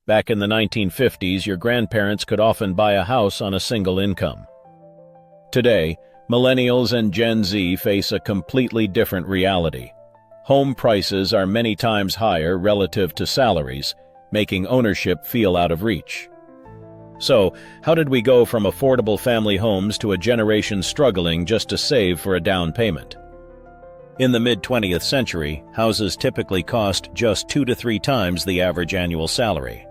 Back in the 1950s, your grandparents could often buy a house on a single income. Today, Millennials and Gen Z face a completely different reality. Home prices are many times higher relative to salaries, making ownership feel out of reach. So, how did we go from affordable family homes to a generation struggling just to save for a down payment? In the mid-20th century, houses typically cost just 2 to 3 times the average annual salary.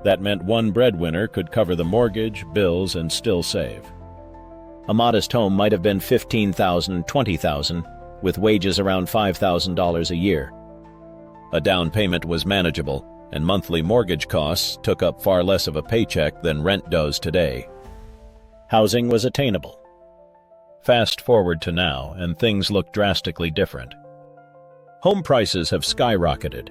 That meant one breadwinner could cover the mortgage, bills, and still save. A modest home might have been $15,000, $20,000, with wages around $5,000 a year. A down payment was manageable, and monthly mortgage costs took up far less of a paycheck than rent does today. Housing was attainable. Fast forward to now, and things look drastically different. Home prices have skyrocketed.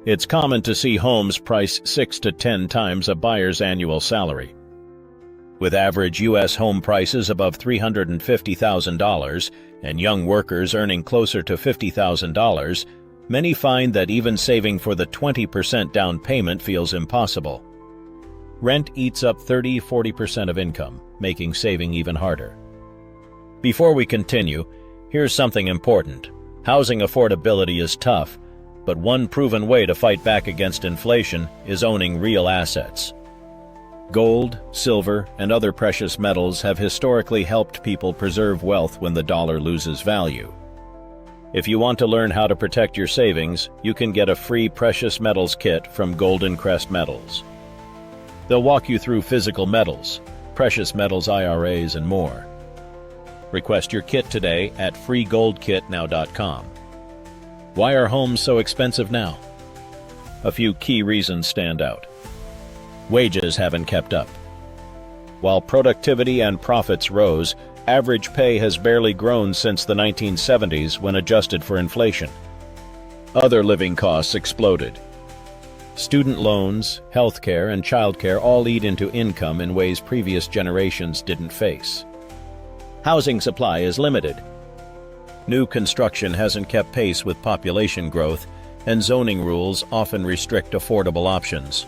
It's common to see homes priced 6 to 10 times a buyer's annual salary. With average U.S. home prices above $350,000 and young workers earning closer to $50,000, many find that even saving for the 20% down payment feels impossible. Rent eats up 30–40% of income, making saving even harder. Before we continue, here's something important. Housing affordability is tough, but one proven way to fight back against inflation is owning real assets. Gold, silver, and other precious metals have historically helped people preserve wealth when the dollar loses value. If you want to learn how to protect your savings, you can get a free precious metals kit from Golden Crest Metals. They'll walk you through physical metals, precious metals IRAs, and more. Request your kit today at freegoldkitnow.com. Why are homes so expensive now? A few key reasons stand out. Wages haven't kept up. While productivity and profits rose, average pay has barely grown since the 1970s when adjusted for inflation. Other living costs exploded. Student loans, healthcare, and childcare all eat into income in ways previous generations didn't face. Housing supply is limited. New construction hasn't kept pace with population growth, and zoning rules often restrict affordable options.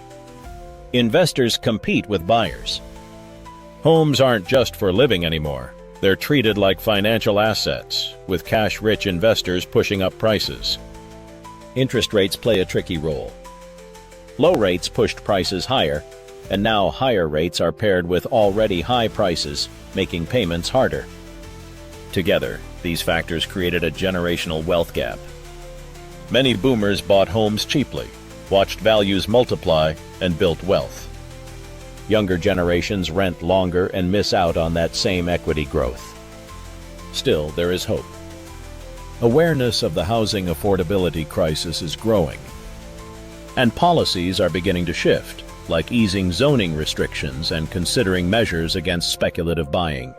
Investors compete with buyers. Homes aren't just for living anymore. They're treated like financial assets, with cash-rich investors pushing up prices. Interest rates play a tricky role. Low rates pushed prices higher, and now higher rates are paired with already high prices, making payments harder. Together, these factors created a generational wealth gap. Many boomers bought homes cheaply, watched values multiply, and built wealth. Younger generations rent longer and miss out on that same equity growth. Still, there is hope. Awareness of the housing affordability crisis is growing, and policies are beginning to shift, like easing zoning restrictions and considering measures against speculative buying.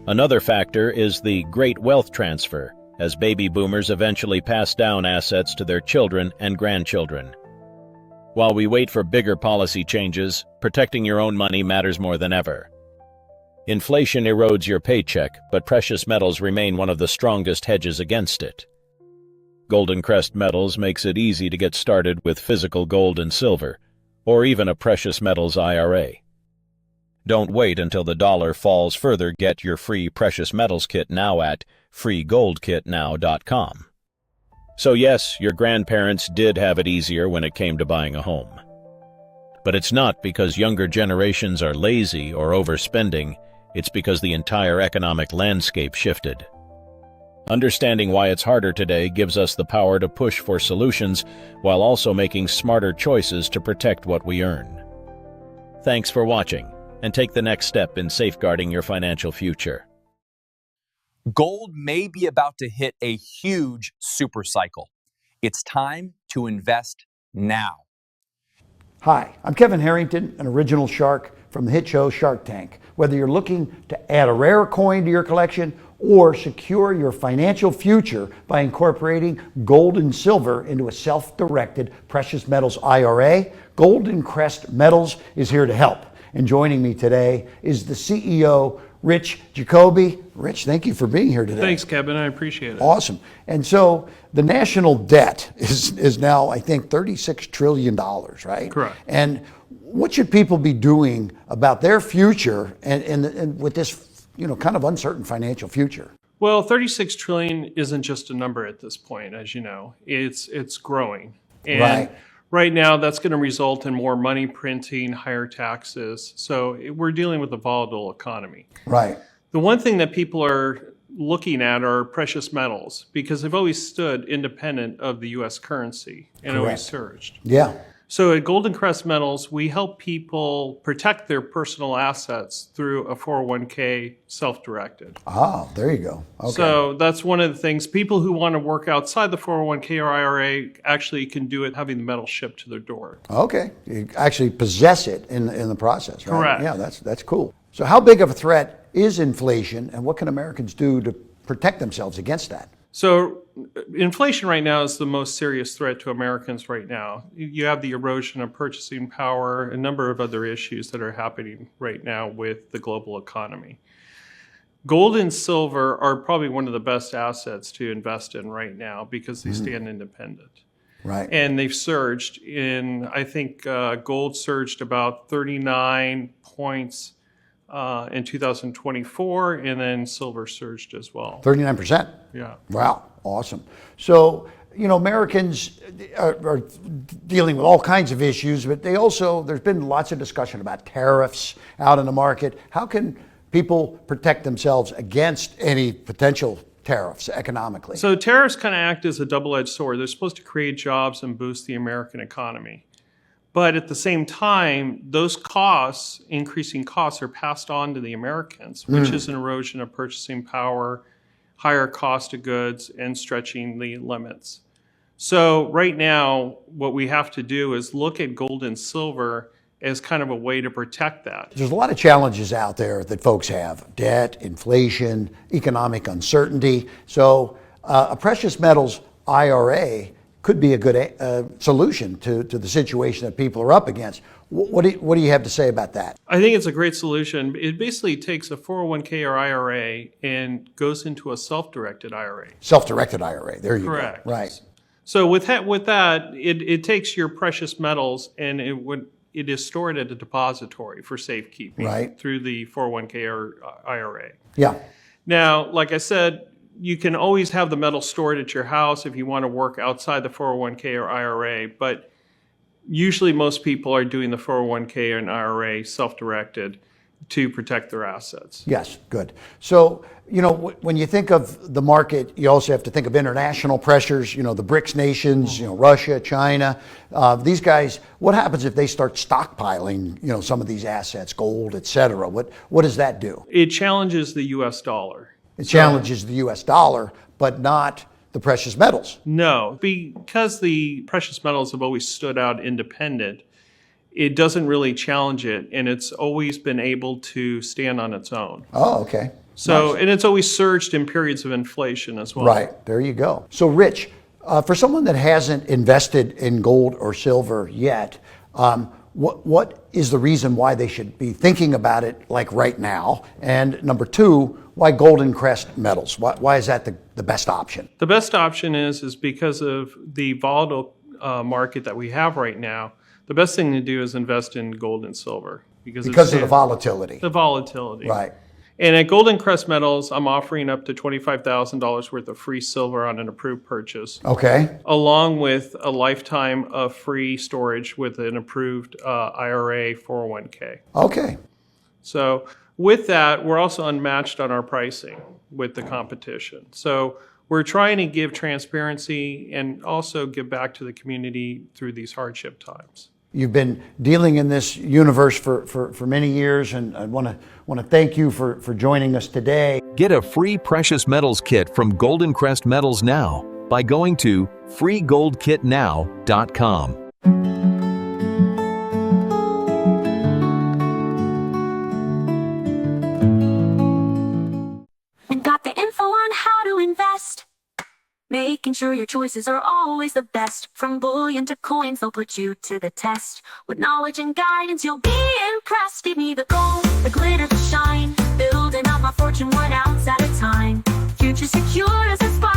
Another factor is the great wealth transfer, as baby boomers eventually pass down assets to their children and grandchildren. While we wait for bigger policy changes, protecting your own money matters more than ever. Inflation erodes your paycheck, but precious metals remain one of the strongest hedges against it. Golden Crest Metals makes it easy to get started with physical gold and silver, or even a precious metals IRA. Don't wait until the dollar falls further. Get your free precious metals kit now at freegoldkitnow.com. So yes, your grandparents did have it easier when it came to buying a home. But it's not because younger generations are lazy or overspending, it's because the entire economic landscape shifted. Understanding why it's harder today gives us the power to push for solutions while also making smarter choices to protect what we earn. Thanks for watching, and take the next step in safeguarding your financial future. Gold may be about to hit a huge super cycle. It's time to invest now. Hi, I'm Kevin Harrington, an original shark from the hit show Shark Tank. Whether you're looking to add a rare coin to your collection or secure your financial future by incorporating gold and silver into a self-directed precious metals IRA, Golden Crest Metals is here to help. And joining me today is the CEO, Rich Jacoby. Rich, thank you for being here today. Thanks, Kevin. I appreciate it. Awesome. And so the national debt is now, I think, $36 trillion, right? Correct. And what should people be doing about their future and with this, kind of uncertain financial future? Well, 36 trillion isn't just a number at this point, as you know. It's growing. And right now, that's going to result in more money printing, higher taxes. So we're dealing with a volatile economy. Right. The one thing that people are looking at are precious metals because they've always stood independent of the U.S. currency and always surged. Yeah. So at Golden Crest Metals, we help people protect their personal assets through a 401k self-directed. Ah, there you go. Okay. So that's one of the things. People who want to work outside the 401k or IRA actually can do it having the metal shipped to their door. Okay. You actually possess it in the process, right? Correct. Yeah, that's cool. So how big of a threat is inflation, and what can Americans do to protect themselves against that? So inflation right now is the most serious threat to Americans right now. You have the erosion of purchasing power, a number of other issues that are happening right now with the global economy. Gold and silver are probably one of the best assets to invest in right now because they stand independent. Right. And they've surged I think gold surged about 39 points in 2024, and then silver surged as well. 39%? Yeah. Wow, awesome. So, Americans are dealing with all kinds of issues, but there's been lots of discussion about tariffs out in the market. How can people protect themselves against any potential tariffs economically? So tariffs kind of act as a double-edged sword. They're supposed to create jobs and boost the American economy. But at the same time, those increasing costs are passed on to the Americans, which is an erosion of purchasing power, higher cost of goods, and stretching the limits. So right now, what we have to do is look at gold and silver as kind of a way to protect that. There's a lot of challenges out there that folks have: debt, inflation, economic uncertainty. So a precious metals IRA could be a good solution to the situation that people are up against. What do you have to say about that? I think it's a great solution. It basically takes a 401k or IRA and goes into a self-directed IRA. Self-directed IRA, there you go. Correct. Right. So with that, it takes your precious metals and it is stored at a depository for safekeeping through the 401k or IRA. Yeah. Now, like I said, you can always have the metal stored at your house if you want to work outside the 401k or IRA, but usually most people are doing the 401k and IRA self-directed to protect their assets. Yes, good. So, when you think of the market, you also have to think of international pressures, the BRICS nations, Russia, China. These guys, what happens if they start stockpiling, some of these assets, gold, et cetera? What does that do? It challenges the U.S. dollar. It challenges the U.S. dollar, but not the precious metals. No, because the precious metals have always stood out independent, it doesn't really challenge it, and it's always been able to stand on its own. Oh, okay. So, nice. And it's always surged in periods of inflation as well. Right, there you go. So, Rich, for someone that hasn't invested in gold or silver yet, what is the reason why they should be thinking about it like right now? And number two, why Golden Crest Metals? Why is that the best option? The best option is because of the volatile market that we have right now. The best thing to do is invest in gold and silver because of the volatility. The volatility. Right. And at Golden Crest Metals, I'm offering up to $25,000 worth of free silver on an approved purchase. Okay. Along with a lifetime of free storage with an approved IRA 401k. Okay. So with that, we're also unmatched on our pricing with the competition. So we're trying to give transparency and also give back to the community through these hardship times. You've been dealing in this universe for many years, and I want to thank you for joining us today. Get a free precious metals kit from Golden Crest Metals now by going to freegoldkitnow.com. And got the info on how to invest, making sure sure your choices are always the best. From bullion to coins, they'll put you to the test. With knowledge and guidance, you'll be impressed. Give me the gold, the glitter, the shine. Building up my fortune 1 ounce at a time. Future secure as a spark.